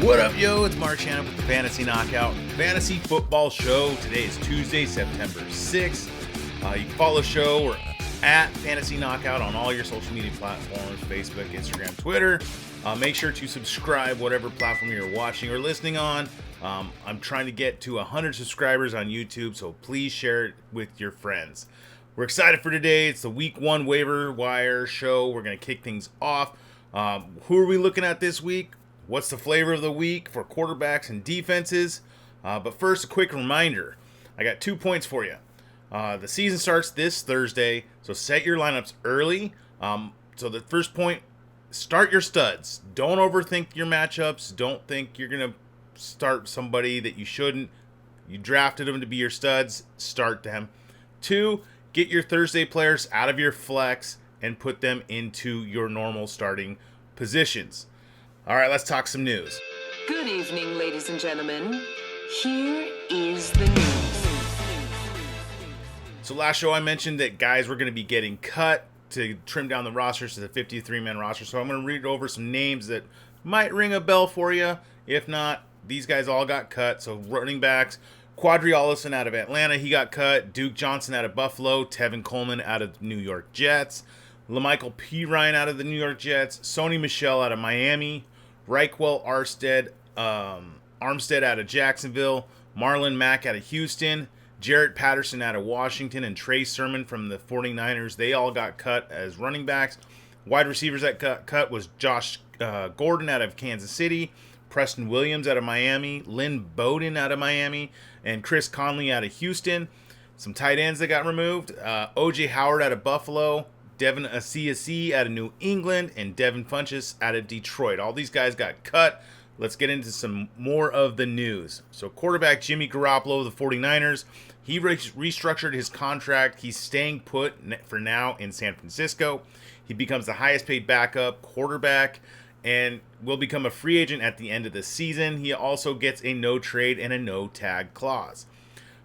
What up, yo? It's Marc with the Fantasy Knockout Fantasy Football Show. Today is Tuesday, September 6th. You can follow the show or at Fantasy Knockout on all your social media platforms, Facebook, Instagram, Twitter. Make sure to subscribe, whatever platform you're watching or listening on. I'm trying to get to 100 subscribers on YouTube, so please share it with your friends. We're excited for today. It's the Week 1 Waiver Wire show. We're going to kick things off. Who are we looking at this week? What's the flavor of the week for quarterbacks and defenses? But first, a quick reminder. I got 2 points for you. The season starts this Thursday, so set your lineups early. So the first point, start your studs. Don't overthink your matchups. Don't think you're going to start somebody that you shouldn't. You drafted them to be your studs. Start them. 2, get your Thursday players out of your flex and put them into your normal starting positions. All right, let's talk some news. Good evening, ladies and gentlemen. Here is the news. So last show I mentioned that guys were going to be getting cut to trim down the rosters to the 53-man roster. So I'm going to read over some names that might ring a bell for you. If not, these guys all got cut. So running backs, Quadri Allison out of Atlanta, he got cut. Duke Johnson out of Buffalo. Tevin Coleman out of the New York Jets. LaMichael Pirine out of the New York Jets. Sony Michel out of Miami. Reichwell Armstead out of Jacksonville. Marlon Mack out of Houston. Jarrett Patterson out of Washington. And Trey Sermon from the 49ers. They all got cut as running backs. Wide receivers that got cut was Josh Gordon out of Kansas City. Preston Williams out of Miami. Lynn Bowden out of Miami. And Chris Conley out of Houston. Some tight ends that got removed. O.J. Howard out of Buffalo. Devin Asiasi out of New England, and Devin Funchess out of Detroit. All these guys got cut. Let's get into some more of the news. So quarterback Jimmy Garoppolo of the 49ers, he restructured his contract. He's staying put for now in San Francisco. He becomes the highest paid backup quarterback and will become a free agent at the end of the season. He also gets a no trade and a no tag clause.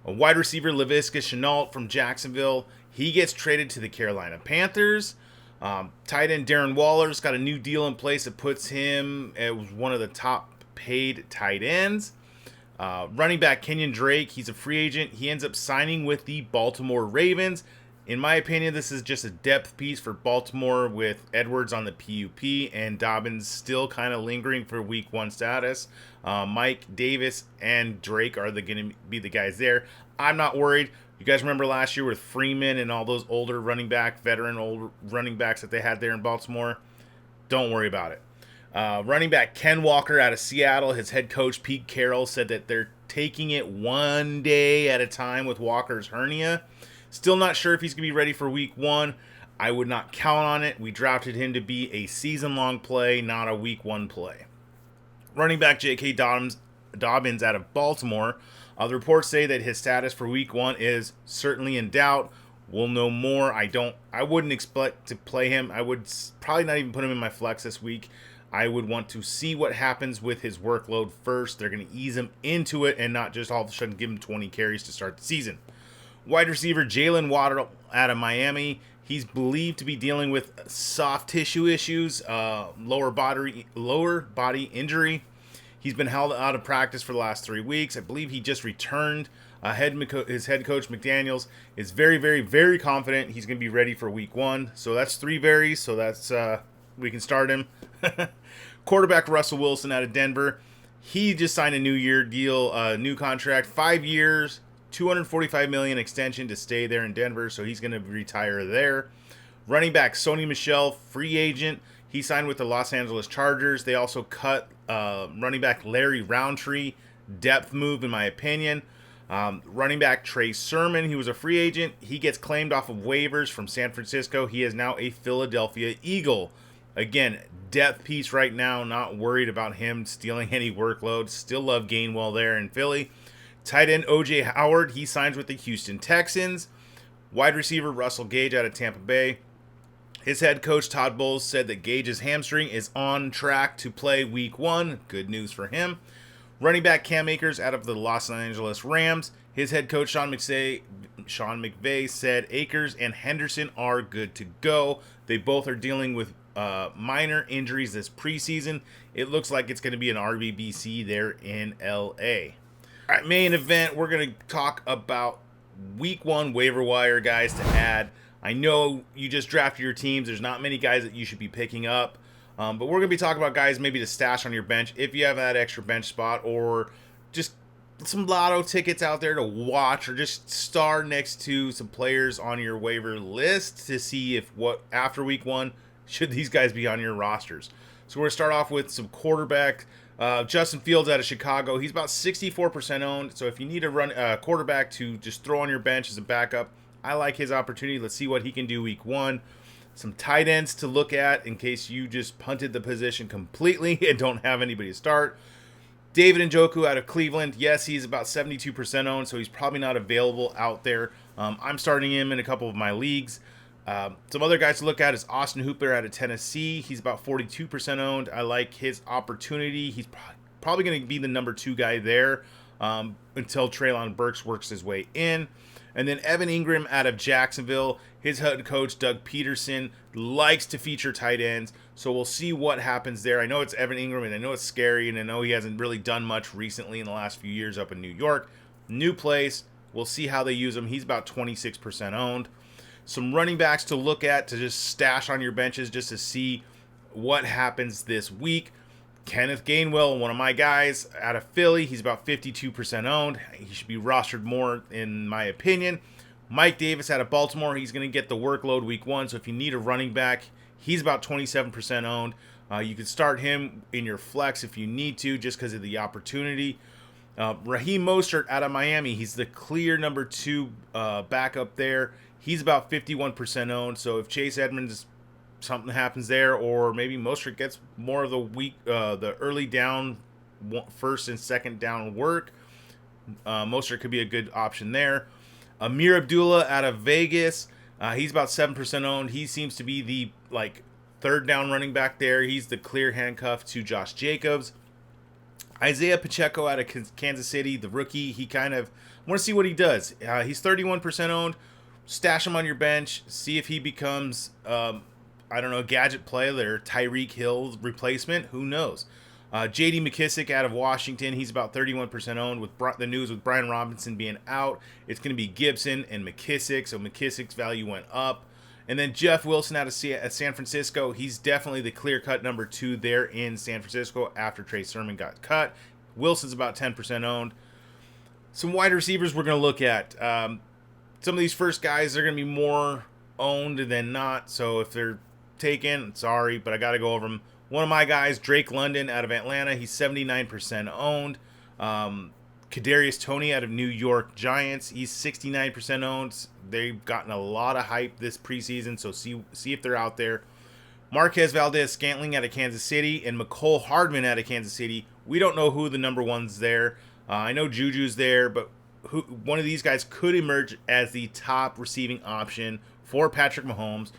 A wide receiver Laviska Shenault from Jacksonville, he gets traded to the Carolina Panthers. Tight end Darren Waller's got a new deal in place that puts him as one of the top paid tight ends. Running back Kenyon Drake, he's a free agent. He ends up signing with the Baltimore Ravens. In my opinion, this is just a depth piece for Baltimore with Edwards on the PUP and Dobbins still kind of lingering for week 1 status. Mike Davis and Drake are going to be the guys there. I'm not worried. You guys remember last year with Freeman and all those older veteran old running backs that they had there in Baltimore? Don't worry about it. Running back Ken Walker out of Seattle, his head coach Pete Carroll said that they're taking it one day at a time with Walker's hernia. Still not sure if he's going to be ready for week 1. I would not count on it. We drafted him to be a season-long play, not a week 1 play. Running back J.K. Dobbins out of Baltimore. The reports say that his status for week 1 is certainly in doubt. We'll know more. I wouldn't expect to play him. I would probably not even put him in my flex this week. I would want to see what happens with his workload first. They're going to ease him into it and not just all of a sudden give him 20 carries to start the season. Wide receiver Jalen Waddle out of Miami. He's believed to be dealing with soft tissue issues, lower body injury. He's been held out of practice for the last 3 weeks. I believe he just returned. His head coach, McDaniels, is very, very, very confident he's going to be ready for week 1. So that's 3 varies. So that's we can start him. Quarterback Russell Wilson out of Denver. He just signed a new new contract, 5 years, $245 million extension to stay there in Denver. So he's going to retire there. Running back Sony Michel, free agent. He signed with the Los Angeles Chargers. They also cut running back Larry Roundtree. Depth move, in my opinion. Running back Trey Sermon, he was a free agent. He gets claimed off of waivers from San Francisco. He is now a Philadelphia Eagle. Again, depth piece right now. Not worried about him stealing any workload. Still love Gainwell there in Philly. Tight end O.J. Howard, he signs with the Houston Texans. Wide receiver Russell Gage out of Tampa Bay. His head coach, Todd Bowles, said that Gage's hamstring is on track to play week 1. Good news for him. Running back Cam Akers out of the Los Angeles Rams. His head coach, Sean McVay, said Akers and Henderson are good to go. They both are dealing with minor injuries this preseason. It looks like it's going to be an RBBC there in LA. All right, main event, we're going to talk about week 1 waiver wire guys to add. I know you just drafted your teams. There's not many guys that you should be picking up. But we're going to be talking about guys maybe to stash on your bench if you have that extra bench spot, or just some lotto tickets out there to watch, or just star next to some players on your waiver list to see if after week 1 should these guys be on your rosters. So we're going to start off with some quarterback. Justin Fields out of Chicago. He's about 64% owned. So if you need a run quarterback to just throw on your bench as a backup, I like his opportunity. Let's see what he can do week 1. Some tight ends to look at in case you just punted the position completely and don't have anybody to start. David Njoku out of Cleveland. Yes, he's about 72% owned, so he's probably not available out there. I'm starting him in a couple of my leagues. Some other guys to look at is Austin Hooper out of Tennessee. He's about 42% owned. I like his opportunity. He's probably going to be the number 2 guy there until Treylon Burks works his way in. And then Evan Ingram out of Jacksonville. His head coach, Doug Peterson, likes to feature tight ends. So we'll see what happens there. I know it's Evan Ingram, and I know it's scary, and I know he hasn't really done much recently in the last few years up in New York. New place. We'll see how they use him. He's about 26% owned. Some running backs to look at to just stash on your benches just to see what happens this week. Kenneth Gainwell, one of my guys out of Philly. He's about 52% owned. He should be rostered more in my opinion. Mike Davis out of Baltimore. He's going to get the workload week 1. So if you need a running back, he's about 27% owned. You can start him in your flex if you need to just because of the opportunity. Raheem Mostert out of Miami. He's the clear number 2 backup there. He's about 51% owned. So if Chase Edmonds, something happens there, or maybe Mostert gets more of the early down, first and second down work, Mostert could be a good option there. Amir Abdullah out of Vegas. He's about 7% owned. He seems to be the third down running back there. He's the clear handcuff to Josh Jacobs. Isaiah Pacheco out of Kansas City, the rookie. I want to see what he does. He's 31% owned. Stash him on your bench. See if he becomes, gadget play or Tyreek Hill's replacement. Who knows? J.D. McKissick out of Washington. He's about 31% owned. With the news with Brian Robinson being out, it's going to be Gibson and McKissick. So McKissick's value went up. And then Jeff Wilson out of San Francisco. He's definitely the clear-cut number 2 there in San Francisco after Trey Sermon got cut. Wilson's about 10% owned. Some wide receivers we're going to look at. Some of these first guys are going to be more owned than not. So if they're taken, sorry, but I got to go over them. One of my guys, Drake London out of Atlanta. He's 79% owned. Kadarius Toney out of New York Giants. He's 69% owned. They've gotten a lot of hype this preseason, so see if they're out there. Marquez Valdez-Scantling out of Kansas City and McCole Hardman out of Kansas City. We don't know who the number 1's there. I know Juju's there, but one of these guys could emerge as the top receiving option for Patrick Mahomes.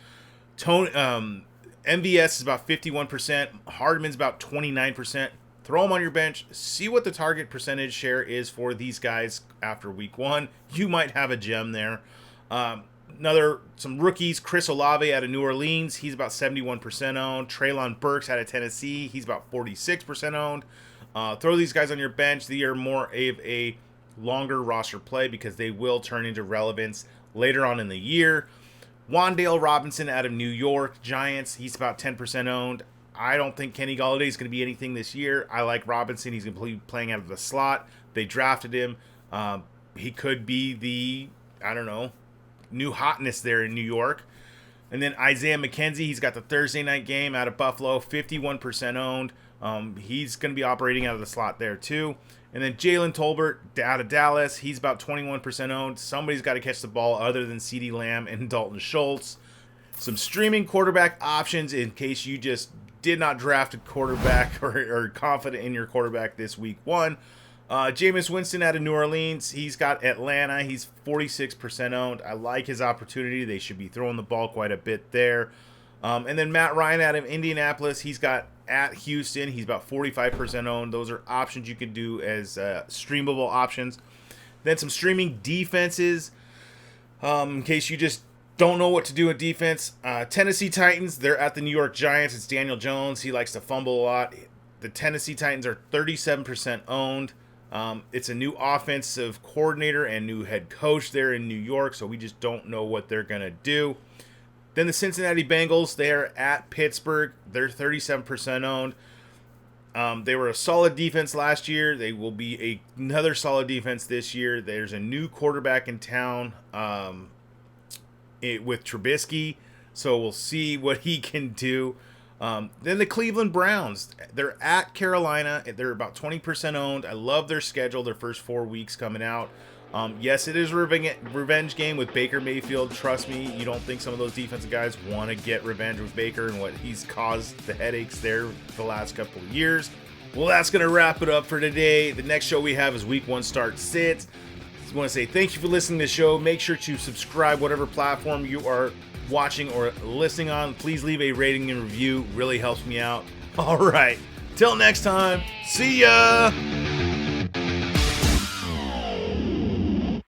MVS is about 51%. Hardman's about 29%. Throw them on your bench. See what the target percentage share is for these guys after week 1. You might have a gem there. Some rookies. Chris Olave out of New Orleans. He's about 71% owned. Treylon Burks out of Tennessee. He's about 46% owned. Throw these guys on your bench. They are more of a longer roster play because they will turn into relevance later on in the year. Wan'Dale Robinson out of New York Giants. He's about 10% owned. I don't think Kenny Golladay is going to be anything this year. I like Robinson. He's going to be playing out of the slot. They drafted him. He could be the, new hotness there in New York. And then Isaiah McKenzie, he's got the Thursday night game out of Buffalo, 51% owned. He's going to be operating out of the slot there too. And then Jalen Tolbert out of Dallas, he's about 21% owned. Somebody's got to catch the ball other than CeeDee Lamb and Dalton Schultz. Some streaming quarterback options in case you just did not draft a quarterback or are confident in your quarterback this week 1. Jameis Winston out of New Orleans. He's got Atlanta. He's 46% owned. I like his opportunity. They should be throwing the ball quite a bit there. And then Matt Ryan out of Indianapolis. He's got at Houston. He's about 45% owned. Those are options you can do as streamable options. Then some streaming defenses. In case you just Don't know what to do at defense. Tennessee Titans, they're at the New York Giants. It's Daniel Jones. He likes to fumble a lot. The Tennessee Titans are 37% owned. It's a new offensive coordinator and new head coach there in New York, so we just don't know what they're going to do. Then the Cincinnati Bengals, they are at Pittsburgh. They're 37% owned. They were a solid defense last year. They will be another solid defense this year. There's a new quarterback in town with Trubisky, so we'll see what he can do. Then the Cleveland Browns, they're at Carolina. They're about 20% owned. I love their schedule, their first 4 weeks coming out. Yes, it is a revenge game with Baker Mayfield. Trust me, you don't think some of those defensive guys want to get revenge with Baker and what he's caused the headaches there the last couple of years. Well, that's going to wrap it up for today. The next show we have is Week 1 Start Sits. I want to say thank you for listening to the show. Make sure to subscribe whatever platform you are watching or listening on. Please leave a rating and review. Really helps me out. All right. Till next time. See ya.